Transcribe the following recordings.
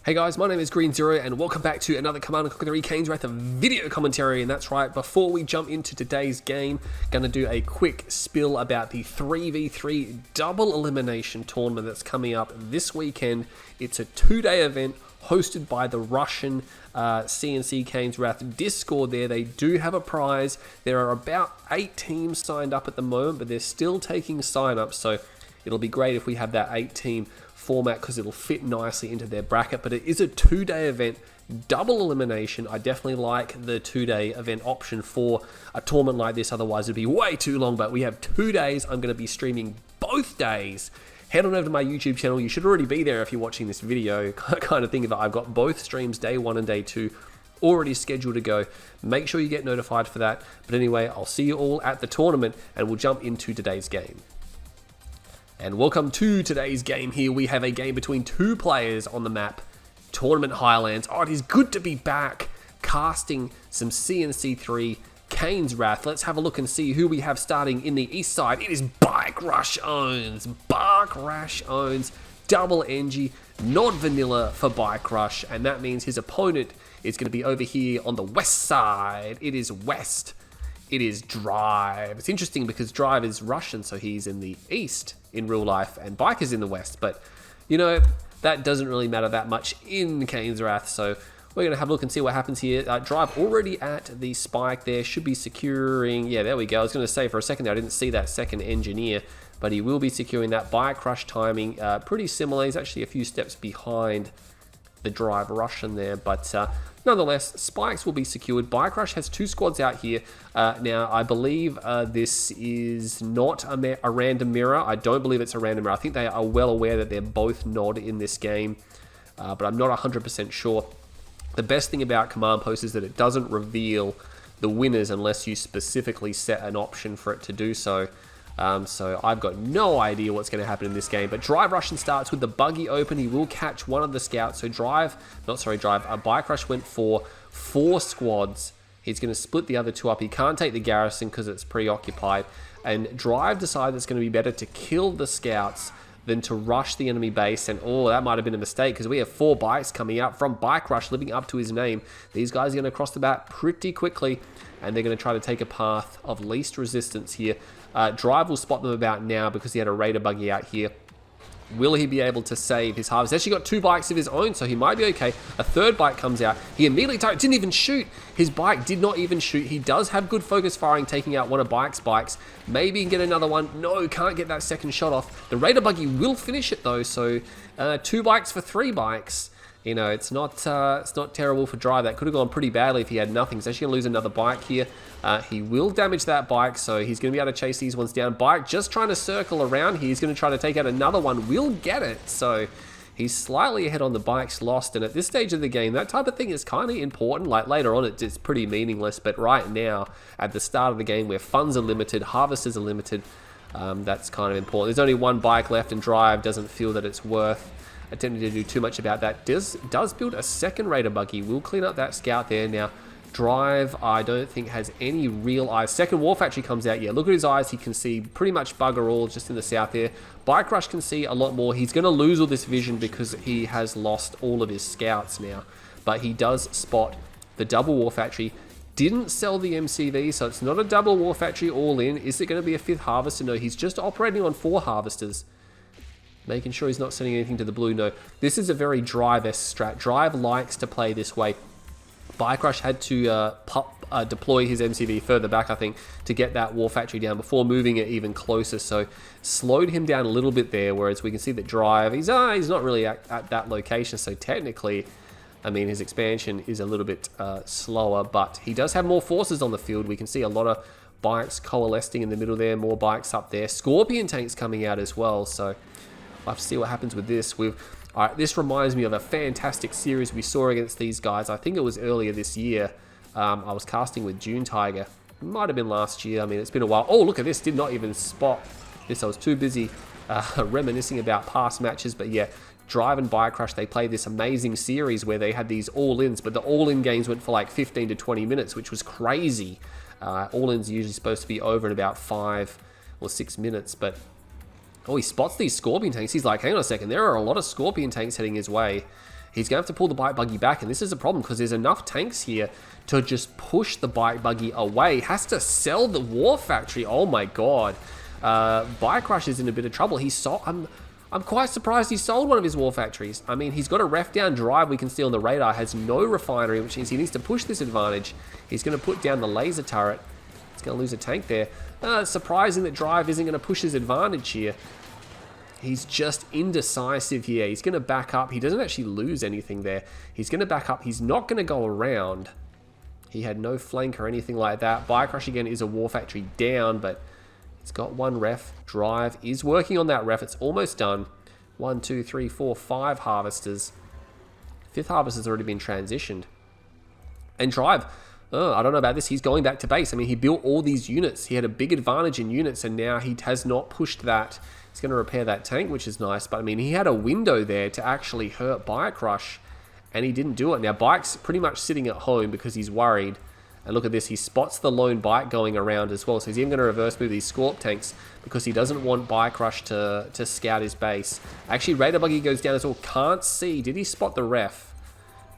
Hey guys, my name is Green Zero and welcome back to another Command & Conquer 3 Kane's Wrath video commentary. And that's right, before we jump into today's game, gonna do a quick spill about the 3v3 double elimination tournament that's coming up this weekend. It's a 2-day event hosted by the Russian CNC Kane's Wrath Discord there. They do have a prize. There are about 8 teams signed up at the moment, but they're still taking sign-ups, so it'll be great if we have that 8-team format because it'll fit nicely into their bracket. But it is a 2-day event, double elimination. I definitely like the 2-day event option for a tournament like this, otherwise it'd be way too long. But we have 2 days. I'm going to be streaming both days. Head on over to my YouTube channel. You should already be there if you're watching this video. Kind of think of it, I've got both streams, day 1 and day 2, already scheduled to go. Make sure you get notified for that. But anyway, I'll see you all at the tournament and we'll jump into today's game. And welcome to today's game here. We have a game between 2 players on the map, Tournament Highlands. Oh, it is good to be back casting some CNC3 Kane's Wrath. Let's have a look and see who we have starting in the east side. It is BikeRushOwnz. BikeRushOwnz, double NG, not vanilla for BikeRush. And that means his opponent is going to be over here on the west side. It is west. It is Drive. It's interesting because Drive is Russian, so he's in the east in real life, and Bike is in the west. But, you know, that doesn't really matter that much in Kane's Wrath, so we're going to have a look and see what happens here. Drive already at the spike there, should be securing. Yeah, there we go. I was going to say for a second there, I didn't see that second engineer, but he will be securing that. BikeRush timing, pretty similar. He's actually a few steps behind the Drive Russian there, but nonetheless, spikes will be secured. BikeRush has 2 squads out here. Now, I believe this is not a random mirror. I don't believe it's a random mirror. I think they are well aware that they're both nod in this game, but I'm not 100% sure. The best thing about Command Post is that it doesn't reveal the winners unless you specifically set an option for it to do so. So I've got no idea what's going to happen in this game. But Drive Russian starts with the buggy open. He will catch one of the scouts. So BikeRush went for 4 squads. He's going to split the other 2 up. He can't take the garrison because it's preoccupied. And Drive decided it's going to be better to kill the scouts than to rush the enemy base. And oh, that might have been a mistake because we have 4 bikes coming out from BikeRush living up to his name. These guys are going to cross the map pretty quickly, and they're going to try to take a path of least resistance here. Drive will spot them about now because he had a Raider buggy out here. Will he be able to save his harvest? He's actually got 2 bikes of his own, so he might be okay. A 3rd bike comes out. He immediately didn't even shoot. His bike did not even shoot. He does have good focus firing, taking out one of Bike's bikes. Maybe he can get another one. No, can't get that second shot off. The Raider buggy will finish it though, so 2 bikes for 3 bikes. You know, it's not terrible for Drive. That could have gone pretty badly if he had nothing. He's actually going to lose another bike here. He will damage that bike, so he's going to be able to chase these ones down. Bike just trying to circle around here. He's going to try to take out another one. Will get it. So he's slightly ahead on the bikes lost. And at this stage of the game, that type of thing is kind of important. Like later on, it's pretty meaningless. But right now, at the start of the game, where funds are limited, harvesters are limited, that's kind of important. There's only 1 bike left, and Drive doesn't feel that it's worth attempting to do too much about that. Does build a 2nd Raider buggy. We'll clean up that scout there. Now, Drive, I don't think has any real eyes. 2nd War Factory comes out. Yeah, look at his eyes. He can see pretty much bugger all just in the south there. BikeRush can see a lot more. He's going to lose all this vision because he has lost all of his scouts now. But he does spot the double War Factory. Didn't sell the MCV, so it's not a double War Factory all in. Is it going to be a 5th harvester? No, he's just operating on 4 harvesters. Making sure he's not sending anything to the blue. No, this is a very Drive-esque strat. Drive likes to play this way. BikeRush had to deploy his MCV further back, I think, to get that War Factory down before moving it even closer. So slowed him down a little bit there, whereas we can see that Drive, he's not really at that location. So technically, I mean, his expansion is a little bit slower, but he does have more forces on the field. We can see a lot of bikes coalescing in the middle there, more bikes up there. Scorpion tanks coming out as well, so we'll have to see what happens with this. This reminds me of a fantastic series we saw against these guys. I think it was earlier this year. I was casting with June Tiger. It might have been last year. I mean, it's been a while. Oh, look at this. Did not even spot this. I was too busy reminiscing about past matches. But yeah, Drive and BikeRush, they played this amazing series where they had these all-ins. But the all-in games went for like 15 to 20 minutes, which was crazy. All-ins are usually supposed to be over in about 5 or 6 minutes. But oh, he spots these Scorpion tanks. He's like, hang on a second, there are a lot of Scorpion tanks heading his way. He's going to have to pull the bike buggy back, and this is a problem because there's enough tanks here to just push the bike buggy away. Has to sell the war factory. Oh my god. BikeRush is in a bit of trouble. I'm quite surprised he sold one of his war factories. I mean, he's got a ref down. Drive, we can see on the radar, has no refinery, which means he needs to push this advantage. He's going to put down the laser turret. He's going to lose a tank there. Surprising that Drive isn't going to push his advantage here. He's just indecisive here. He's going to back up. He doesn't actually lose anything there. He's going to back up. He's not going to go around. He had no flank or anything like that. BikeRush again is a war factory down, but it's got one ref. Drive is working on that ref. It's almost done. 1, 2, 3, 4, 5 harvesters. 5th harvester's already been transitioned. And Drive, I don't know about this. He's going back to base. I mean, he built all these units. He had a big advantage in units, and now he has not pushed that. He's going to repair that tank, which is nice. But I mean, he had a window there to actually hurt BikeRush, and he didn't do it. Now, Bike's pretty much sitting at home because he's worried. And look at this, he spots the lone bike going around as well. So he's even going to reverse move these Scorp tanks because he doesn't want BikeRush to scout his base. Actually, Raider Buggy goes down as well. Can't see. Did he spot the ref?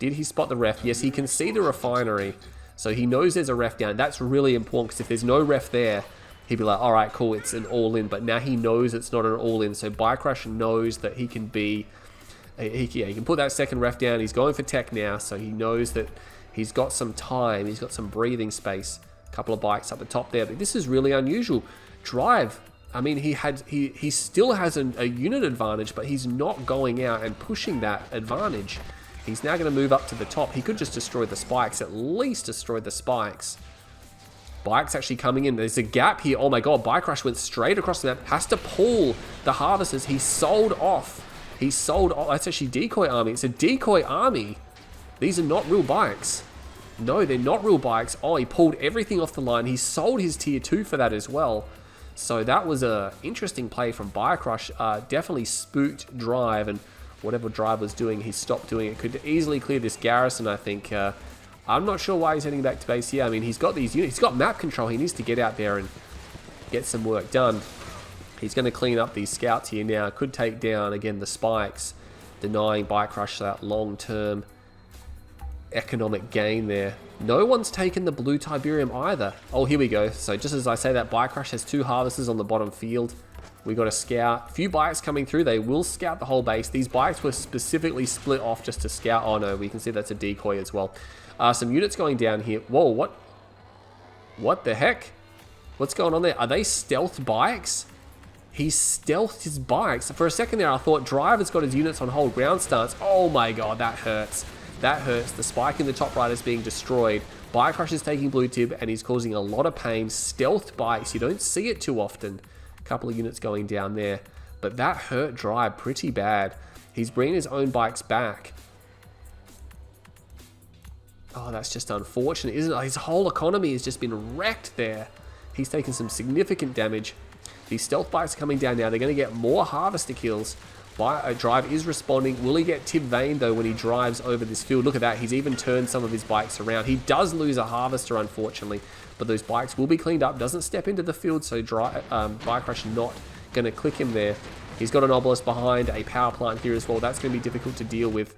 Did he spot the ref? Yes, he can see the refinery. So he knows there's a ref down. That's really important because if there's no ref there, he'd be like, all right, cool, it's an all-in. But now he knows it's not an all-in. So BikeRush knows that he can be... he can put that second ref down. He's going for tech now, so he knows that he's got some time. He's got some breathing space. A couple of bikes up the top there. But this is really unusual. Drive, I mean, he still has a unit advantage, but he's not going out and pushing that advantage. He's now going to move up to the top. He could just destroy the spikes, at least destroy the spikes. Bike's actually coming in. There's a gap here. Oh my god, BikeRush went straight across the map. Has to pull the harvesters. He sold off. He sold off. That's actually decoy army. It's a decoy army. These are not real bikes. No, they're not real bikes. Oh, he pulled everything off the line. He sold his tier 2 for that as well. So that was a interesting play from BikeRush. Definitely spooked Drive, and whatever Drive was doing, he stopped doing it. Could easily clear this garrison, I think. I'm not sure why he's heading back to base here. I mean, he's got these units. He's got map control. He needs to get out there and get some work done. He's going to clean up these scouts here now. Could take down, again, the spikes, denying BikeRush that long-term economic gain there. No one's taken the blue Tiberium either. Oh, here we go. So just as I say that, BikeRush has 2 harvesters on the bottom field. We got a scout. Few bikes coming through. They will scout the whole base. These bikes were specifically split off just to scout. Oh no, we can see that's a decoy as well. Some units going down here. Whoa, what? What the heck? What's going on there? Are they stealth bikes? He stealthed his bikes. For a second there, I thought Drive has got his units on hold ground stance. Oh my god, that hurts. That hurts. The spike in the top right is being destroyed. BikeRush is taking blue tib, and he's causing a lot of pain. Stealth bikes, you don't see it too often. A couple of units going down there. But that hurt Drive pretty bad. He's bringing his own bikes back. Oh, that's just unfortunate, isn't it? His whole economy has just been wrecked there. He's taken some significant damage. These stealth bikes are coming down now. They're going to get more harvester kills. Drive is responding. Will he get Tib Vane, though, when he drives over this field? Look at that. He's even turned some of his bikes around. He does lose a harvester, unfortunately, but those bikes will be cleaned up. Doesn't step into the field, so BikeRush not going to click him there. He's got an obelisk behind, a power plant here as well. That's going to be difficult to deal with.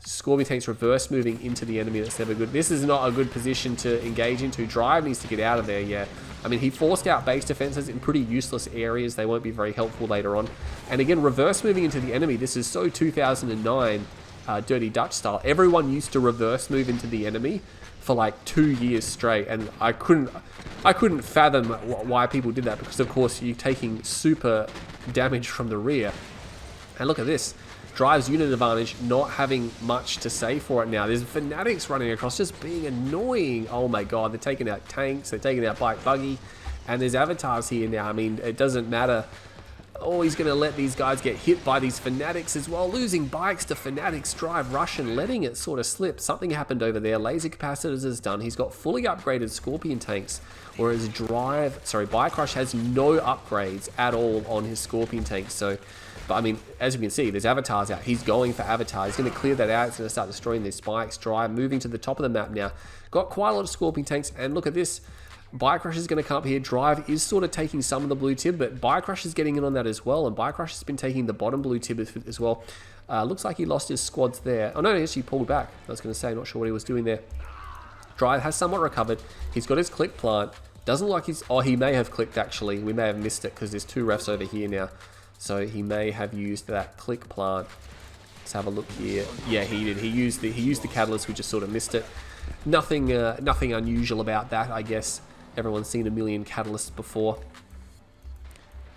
Scorpion tanks reverse moving into the enemy. That's never good. This is not a good position to engage into. Drive needs to get out of there, yeah. I mean, he forced out base defenses in pretty useless areas. They won't be very helpful later on. And again, reverse moving into the enemy. This is so 2009 Dirty Dutch style. Everyone used to reverse move into the enemy for like 2 years straight. And I couldn't fathom why people did that, because of course you're taking super damage from the rear. And look at this. Drive's unit advantage, not having much to say for it now. There's fanatics running across, just being annoying. Oh my god, they're taking out tanks, they're taking out bike buggy, and there's avatars here now. I mean, it doesn't matter. Oh, he's going to let these guys get hit by these fanatics as well. Losing bikes to fanatics, Drive Russian, letting it sort of slip. Something happened over there. Laser capacitors is done. He's got fully upgraded Scorpion tanks, whereas BikeRush has no upgrades at all on his Scorpion tanks. So, but I mean, as you can see, there's avatars out. He's going for avatars. He's going to clear that out. He's going to start destroying these spikes. Drive moving to the top of the map now. Got quite a lot of Scorpion tanks, and look at this. BikeRush is going to come up here. Drive is sort of taking some of the blue tib, but BikeRush is getting in on that as well, and BikeRush has been taking the bottom blue tib as well. Looks like he lost his squads there. Oh no, he actually pulled back. I was going to say, not sure what he was doing there. Drive has somewhat recovered. He's got his click plant. Doesn't like his... Oh, he may have clicked actually. We may have missed it because there's 2 refs over here now. So he may have used that click plant. Let's have a look here. Yeah, he did. He used the catalyst. We just sort of missed it. Nothing unusual about that, I guess. Everyone's seen a million catalysts before.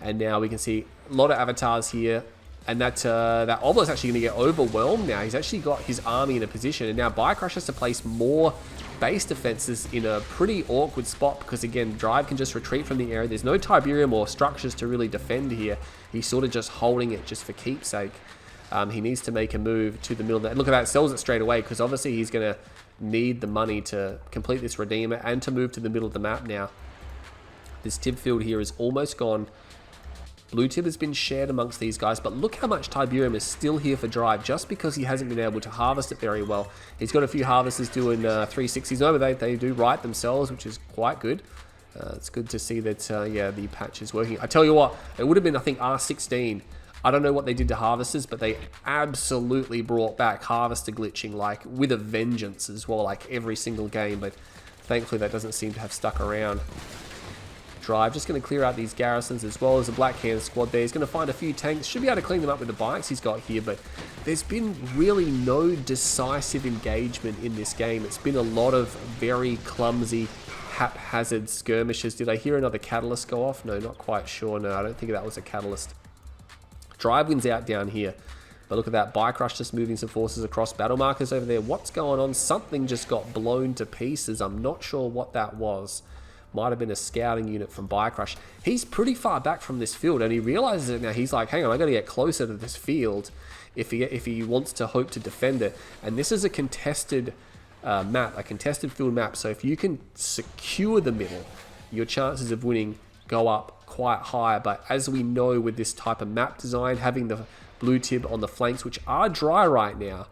And now we can see a lot of avatars here. And that Obelisk actually going to get overwhelmed now. He's actually got his army in a position. And now BikeRush has to place more base defenses in a pretty awkward spot. Because again, Drive can just retreat from the area. There's no Tiberium or structures to really defend here. He's sort of just holding it just for keepsake. He needs to make a move to the middle. Look at that, sells it straight away. Because obviously he's going to need the money to complete this Redeemer. And to move to the middle of the map now. This tib field here is almost gone. Blue tib has been shared amongst these guys, but look how much Tiberium is still here for Drive, just because he hasn't been able to harvest it very well. He's got a few harvesters doing 360s over. They do right themselves, which is quite good. It's good to see that, yeah, the patch is working. I tell you what, it would have been, I think, R16. I don't know what they did to harvesters, but they absolutely brought back harvester glitching, like, with a vengeance as well, like every single game, but thankfully that doesn't seem to have stuck around. Drive just going to clear out these garrisons as well as a Black Hand squad there. He's going to find a few tanks. Should be able to clean them up with the bikes he's got here, but there's been really no decisive engagement in this game. It's been a lot of very clumsy, haphazard skirmishes. Did I hear another catalyst go off? No, not quite sure. No, I don't think that was a catalyst. Drive wins out down here. But look at that, BikeRush just moving some forces across. Battle markers over there. What's going on? Something just got blown to pieces. I'm not sure what that was. Might have been a scouting unit from BikeRush. He's pretty far back from this field, and he realizes it now. He's like, hang on, I got to get closer to this field if he wants to hope to defend it. And this is a contested map, a contested field map. So if you can secure the middle, your chances of winning go up quite high. But as we know with this type of map design, having the blue tib on the flanks, which are dry right now,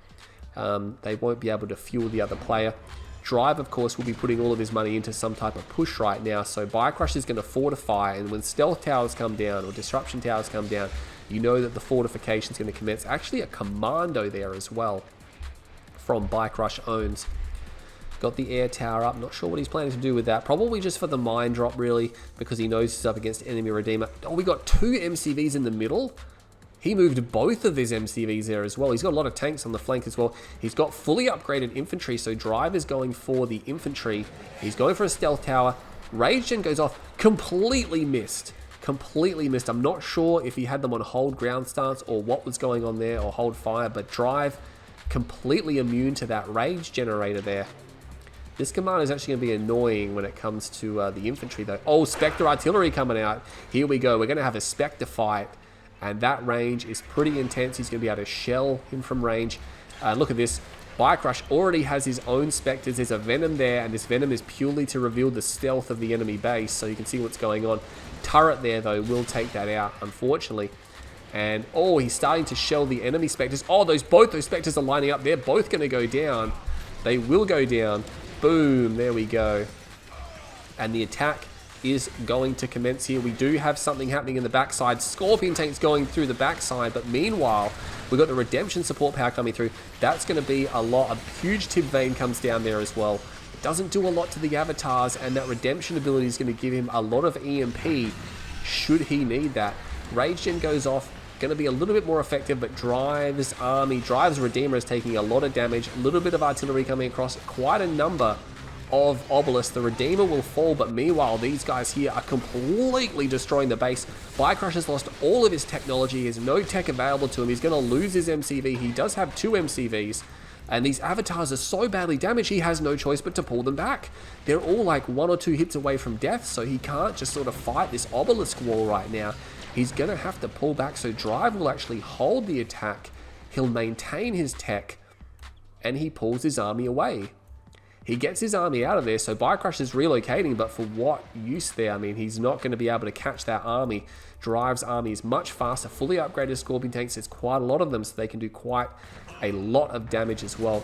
they won't be able to fuel the other player. Drive, of course, will be putting all of his money into some type of push right now. So BikeRush is going to fortify, and when stealth towers come down or disruption towers come down, you know that the fortification is going to commence. Actually, a commando there as well from BikeRushOwnz. Got the air tower up. Not sure what he's planning to do with that. Probably just for the mine drop, really, because he knows he's up against enemy Redeemer. Oh, we got 2 MCVs in the middle. He moved both of his MCVs there as well. He's got a lot of tanks on the flank as well. He's got fully upgraded infantry, so Drive is going for the infantry. He's going for a stealth tower. Rage Gen goes off. Completely missed. Completely missed. I'm not sure if he had them on hold ground stance or what was going on there, or hold fire, but Drive completely immune to that rage generator there. This command is actually going to be annoying when it comes to the infantry, though. Oh, Spectre artillery coming out. Here we go. We're going to have a Spectre fight. And that range is pretty intense. He's going to be able to shell him from range. Look at this. BikeRush already has his own Spectres. There's a Venom there, and this Venom is purely to reveal the stealth of the enemy base, so you can see what's going on. Turret there, though, will take that out, unfortunately. And, oh, he's starting to shell the enemy Spectres. Oh, both those Spectres are lining up. They're both going to go down. They will go down. Boom. There we go. And the attack is going to commence here. We do have something happening in the backside. Scorpion tanks going through the backside, but meanwhile, we've got the Redemption support power coming through. That's going to be a lot. A huge tib vein comes down there as well. It doesn't do a lot to the avatars, and that Redemption ability is going to give him a lot of EMP should he need that. Rage Gen goes off. Going to be a little bit more effective, but Drive's Redeemer is taking a lot of damage. A little bit of artillery coming across. Quite a number of obelisks. The Redeemer will fall, but meanwhile these guys here are completely destroying the base. BikeRush has lost all of his technology. He has no tech available to him. He's going to lose his MCV. He does have 2 MCVs, and these avatars are so badly damaged he has no choice but to pull them back. They're all like 1 or 2 hits away from death, so he can't just sort of fight this obelisk wall right now. He's going to have to pull back, so Drive will actually hold the attack. He'll maintain his tech, and he pulls his army away. He gets his army out of there, so BikeRush is relocating, but for what use there? I mean, he's not going to be able to catch that army. Drive's army is much faster, fully upgraded Scorpion tanks. There's quite a lot of them, so they can do quite a lot of damage as well.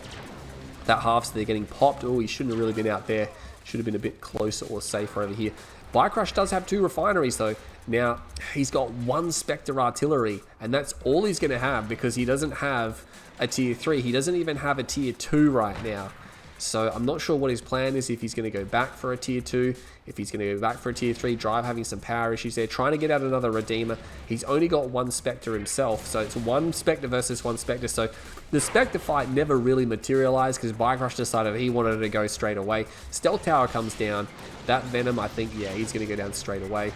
That half, so they're getting popped. Oh, he shouldn't have really been out there. Should have been a bit closer or safer over here. BikeRush does have 2 refineries though. Now, he's got 1 Spectre artillery, and that's all he's going to have because he doesn't have a tier 3. He doesn't even have a tier 2 right now. So I'm not sure what his plan is, if he's going to go back for a tier 2, if he's going to go back for a tier 3. Drive having some power issues there, trying to get out another Redeemer. He's only got 1 Spectre himself, so it's 1 Spectre versus 1 Spectre. So the Spectre fight never really materialized because BikeRush decided he wanted to go straight away. Stealth Tower comes down. That Venom, I think, yeah, he's going to go down straight away.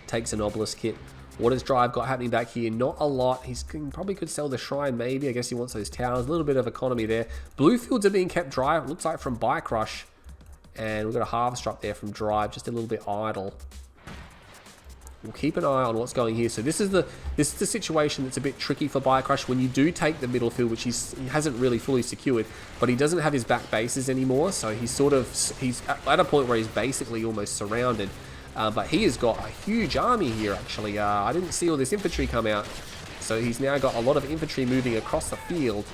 Takes an Obelisk kit. What has Drive got happening back here? Not a lot. He probably could sell the Shrine, maybe. I guess he wants those towers. A little bit of economy there. Blue fields are being kept dry, it looks like, from BikeRush. And we've got a Harvester up there from Drive, just a little bit idle. We'll keep an eye on what's going here. So this is the situation that's a bit tricky for BikeRush when you do take the middle field, which he hasn't really fully secured, but he doesn't have his back bases anymore. So he's at a point where he's basically almost surrounded. But he has got a huge army here, actually. I didn't see all this infantry come out. So he's now got a lot of infantry moving across the field.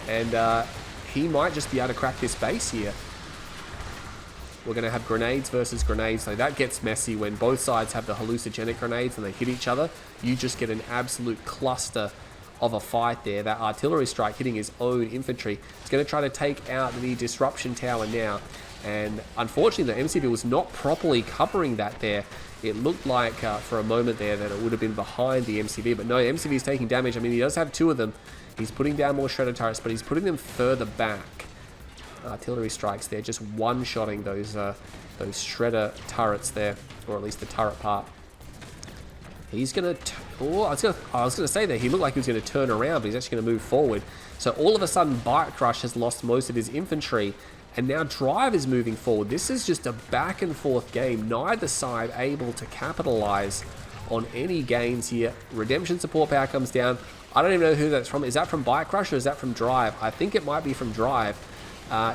And he might just be able to crack this base here. We're going to have grenades versus grenades. So that gets messy when both sides have the hallucinogenic grenades and they hit each other. You just get an absolute cluster of a fight there. That artillery strike hitting his own infantry. He's going to try to take out the disruption tower now. And unfortunately, the MCV was not properly covering that there. It looked like for a moment there that it would have been behind the MCV. But no, MCV is taking damage. I mean, he does have 2 of them. He's putting down more shredder turrets, but he's putting them further back. Artillery strikes there, just one-shotting those shredder turrets there, or at least the turret part. He's going to... Oh, I was going to say that he looked like he was going to turn around, but he's actually going to move forward. So all of a sudden, BikeRush has lost most of his infantry. And now Drive is moving forward. This is just a back and forth game. Neither side able to capitalize on any gains here. Redemption support power comes down. I don't even know who that's from. Is that from BikeRush or is that from Drive? I think it might be from Drive.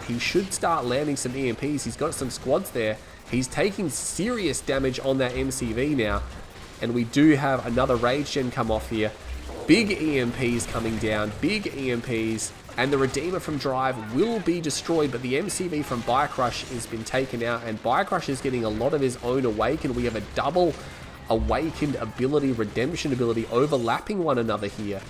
He should start landing some EMPs. He's got some squads there. He's taking serious damage on that MCV now. And we do have another Rage Gen come off here. Big EMPs coming down. Big EMPs. And the Redeemer from Drive will be destroyed, but the MCV from BikeRush has been taken out, and BikeRush is getting a lot of his own awakened. We have a double awakened ability, redemption ability, overlapping one another here.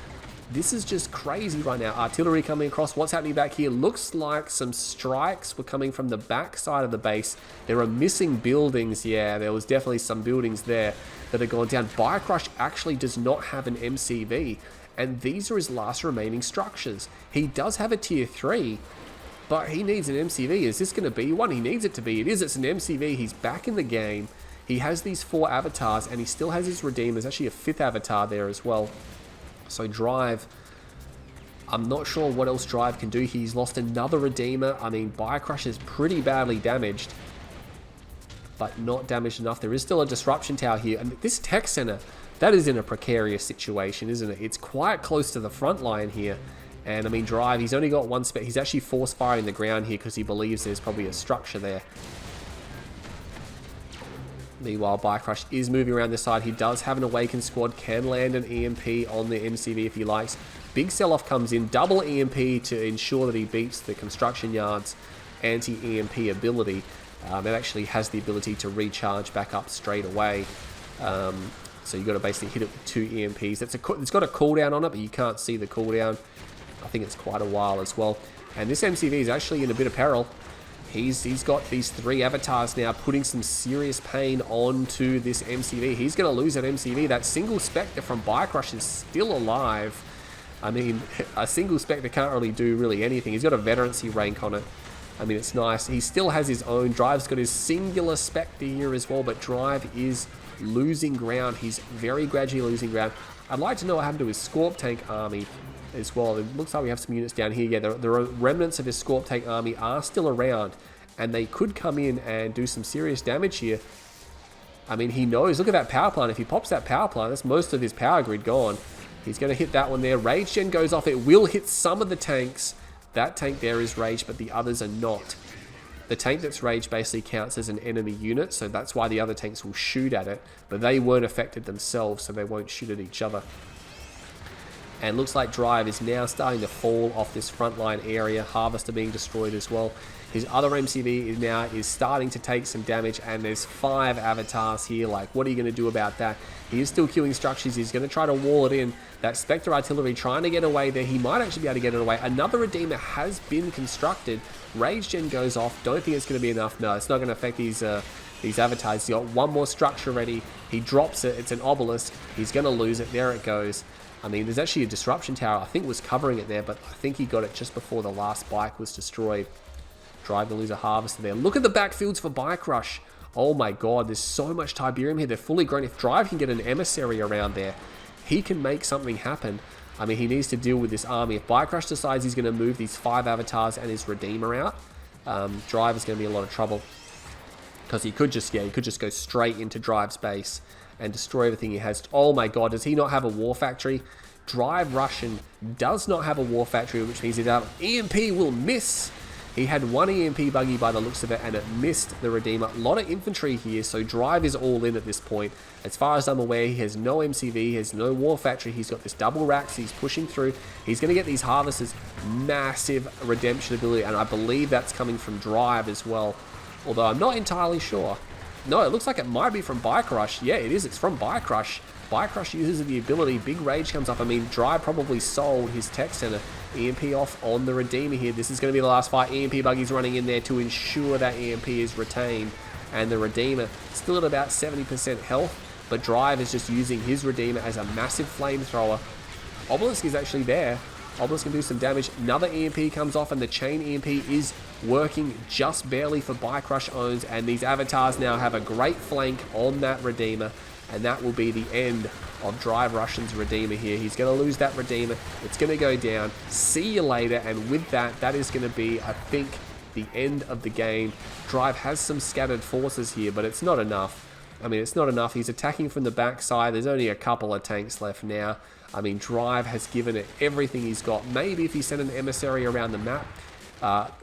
This is just crazy right now. Artillery coming across. What's happening back here? Looks like some strikes were coming from the back side of the base. There are missing buildings. Yeah, there was definitely some buildings there that have gone down. BikeRush actually does not have an MCV. And these are his last remaining structures. He does have a tier 3, but he needs an MCV. Is this going to be one? He needs it to be. It is. It's an MCV. He's back in the game. He has these 4 avatars, and he still has his Redeemer. There's actually a 5th avatar there as well. So Drive, I'm not sure what else Drive can do. He's lost another Redeemer. I mean, BikeRush is pretty badly damaged, but not damaged enough. There is still a disruption tower here. And this tech center... that is in a precarious situation, isn't it? It's quite close to the front line here. And I mean, Drive, he's only got 1 spec. He's actually force firing the ground here because he believes there's probably a structure there. Meanwhile, BikeRush is moving around this side. He does have an awakened squad, can land an EMP on the MCV if he likes. Big sell-off comes in, double EMP to ensure that he beats the construction yard's anti-EMP ability. It actually has the ability to recharge back up straight away. So you've got to basically hit it with 2 EMPs. It's got a cooldown on it, but you can't see the cooldown. I think it's quite a while as well. And this MCV is actually in a bit of peril. He's got these 3 avatars now, putting some serious pain onto this MCV. He's going to lose that MCV. That single Spectre from BikeRush is still alive. I mean, a single Spectre can't really do anything. He's got a veterancy rank on it. I mean, it's nice. He still has his own. Drive's got his singular Spectre here as well, but Drive is losing ground. He's very gradually losing ground. I'd like to know what happened to his Scorp Tank army as well. It looks like we have some units down here. Yeah, the remnants of his Scorp Tank army are still around, and they could come in and do some serious damage here. I mean, he knows. Look at that power plant. If he pops that power plant, that's most of his power grid gone. He's going to hit that one there. Rage Gen goes off. It will hit some of the tanks. That tank there is raged, but the others are not. The tank that's raged basically counts as an enemy unit, so that's why the other tanks will shoot at it, but they weren't affected themselves, so they won't shoot at each other. And looks like Drive is now starting to fall off this frontline area. Harvester being destroyed as well. His other MCV is starting to take some damage, and there's 5 avatars here. Like, what are you going to do about that? He is still killing structures. He's going to try to wall it in. That Spectre Artillery trying to get away there. He might actually be able to get it away. Another Redeemer has been constructed. Rage Gen goes off. Don't think it's going to be enough. No, it's not going to affect these avatars. He's got one more structure ready. He drops it. It's an obelisk. He's going to lose it. There it goes. I mean, there's actually a disruption tower, I think, was covering it there, but I think he got it just before the last bike was destroyed. Drive to lose a harvester there. Look at the backfields for Bike Rush. Oh my god, there's so much Tiberium here. They're fully grown. If Drive can get an emissary around there, he can make something happen. I mean, he needs to deal with this army. If Bike Rush decides he's going to move these 5 avatars and his Redeemer out, Drive is going to be in a lot of trouble. Because he could just go straight into Drive's base and destroy everything he has. Oh my god, does he not have a war factory? Drive Russian does not have a war factory, which means his EMP will miss. He had one EMP buggy by the looks of it, and it missed the Redeemer. A lot of infantry here, so Drive is all in at this point. As far as I'm aware, he has no MCV, he has no war factory. He's got this double racks, he's pushing through. He's going to get these harvesters massive redemption ability, and I believe that's coming from Drive as well. Although I'm not entirely sure. No, it looks like it might be from Bike Rush. Yeah, it is. It's from Bike Rush. Bike Rush uses the ability. Big Rage comes up. I mean, Drive probably sold his tech center. EMP off on the Redeemer here. This is going to be the last fight. EMP buggies running in there to ensure that EMP is retained. And the Redeemer still at about 70% health. But Drive is just using his Redeemer as a massive flamethrower. Obelisk is actually there. Obelisk can do some damage. Another EMP comes off, and the chain EMP is working just barely for BikeRushOwnz, and these avatars now have a great flank on that Redeemer, and that will be the end of Drive Russian's Redeemer here. He's going to lose that Redeemer. It's going to go down. See you later, and with that, that is going to be, I think, the end of the game. Drive has some scattered forces here, but it's not enough. I mean, it's not enough. He's attacking from the backside. There's only a couple of tanks left now. I mean, Drive has given it everything he's got. Maybe if he sent an emissary around the map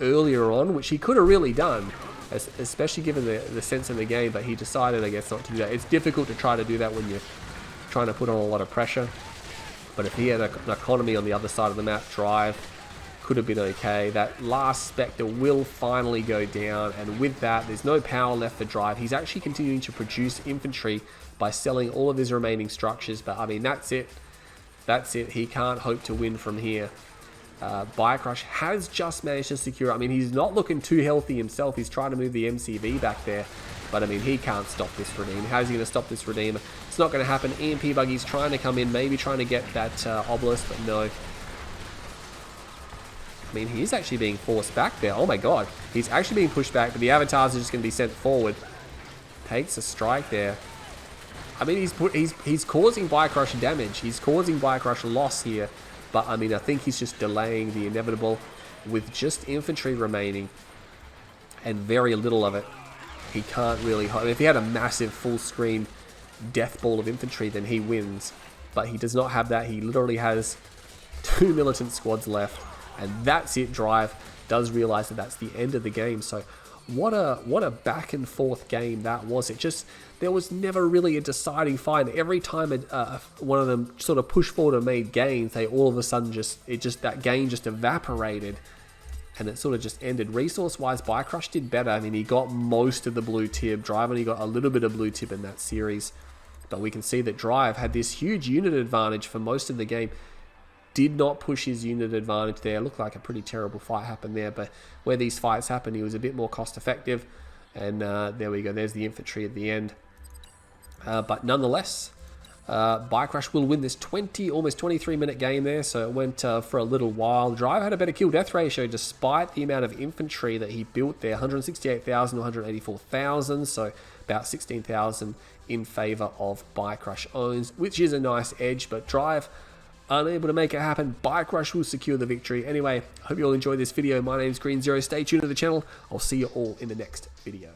earlier on, which he could have really done, especially given the sense of the game, but he decided, I guess, not to do that. It's difficult to try to do that when you're trying to put on a lot of pressure. But if he had an economy on the other side of the map, Drive could have been okay. That last Spectre will finally go down, and with that, there's no power left for Drive. He's actually continuing to produce infantry by selling all of his remaining structures, but I mean, that's it. That's it. He can't hope to win from here. Bike Rush has just managed to secure. I mean, he's not looking too healthy himself. He's trying to move the MCV back there. But, I mean, he can't stop this Redeemer. How's he going to stop this Redeemer? It's not going to happen. EMP buggy's trying to come in, maybe trying to get that obelisk, but no. I mean, he is actually being forced back there. Oh, my God. He's actually being pushed back, but the avatars are just going to be sent forward. Takes a strike there. I mean, he's causing Bike Rush damage. He's causing Bike Rush loss here. But, I mean, I think he's just delaying the inevitable with just infantry remaining and very little of it. He can't really... I mean, if he had a massive full-screen death ball of infantry, then he wins. But he does not have that. He literally has 2 militant squads left. And that's it. Drive does realize that that's the end of the game. So... What a back and forth game that was. There was never really a deciding fight. Every time one of them sort of pushed forward and made gains, they all of a sudden that game just evaporated, and it sort of just ended. Resource wise, Bike Rush did better. I mean, he got most of the blue tip. Drive only got a little bit of blue tip in that series, but we can see that Drive had this huge unit advantage for most of the game. Did not push his unit advantage there. Looked like a pretty terrible fight happened there, but where these fights happen, he was a bit more cost effective. And there we go. There's the infantry at the end. But nonetheless, Bike Rush will win this almost 23-minute game there. So it went for a little while. Drive had a better kill-death ratio despite the amount of infantry that he built there. 168,000 to 184,000. So about 16,000 in favor of BikeRushOwnz, which is a nice edge. But Drive... unable to make it happen. Bike Rush will secure the victory. Anyway, hope you all enjoyed this video. My name's Green Zero. Stay tuned to the channel. I'll see you all in the next video.